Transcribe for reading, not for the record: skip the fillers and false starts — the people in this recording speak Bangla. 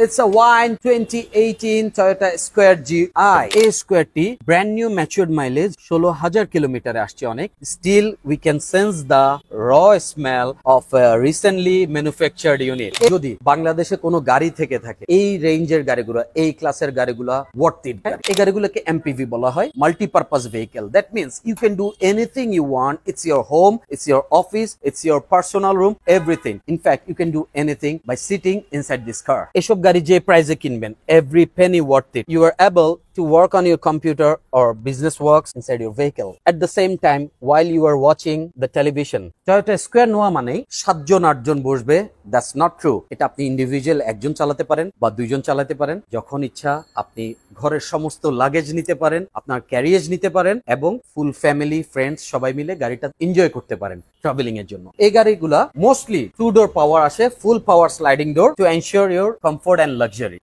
It's a wine 2018 Toyota Square GI. এই স্কোয়ারটি ব্র্যান্ড নিউ ম্যাচুরড মাইলেজ 16,000 কিলোমিটারে আসছে অনেক। Still we can sense the raw smell of a recently manufactured unit. যদি বাংলাদেশে কোনো গাড়ি থেকে থাকে, এই রেঞ্জের গাড়িগুলো, এই ক্লাসের গাড়িগুলো worth it। এই গাড়িগুলোকে MPV বলা হয়, multi-purpose vehicle. That means you can do anything you want. It's your home, it's your office, it's your personal room, everything. In fact, you can do anything by sitting inside this car. এসব গাড়ি যে প্রাইসে কিনবেন, every penny worth it. You are able to work on your computer or business works inside your vehicle. At the same time, while you are watching the television. Toyota Square নেওয়া মানেই 7জন 8জন বসবে, that's not true. এটা আপনি ইন্ডিভিজুয়াল একজন চালাতে পারেন বা দুইজন চালাতে পারেন। যখন ইচ্ছা আপনি ঘরের সমস্ত লাগেজ নিতে পারেন, আপনার ক্যারিয়েজ নিতে পারেন এবং ফুল ফ্যামিলি ফ্রেন্ডস সবাই মিলে গাড়িটা এনজয় করতে পারেন ট্রাভেলিং এর জন্য। এই গাড়িগুলা মোস্টলি 2 ডোর পাওয়ার আসে, full power sliding door to ensure your comfort and luxury.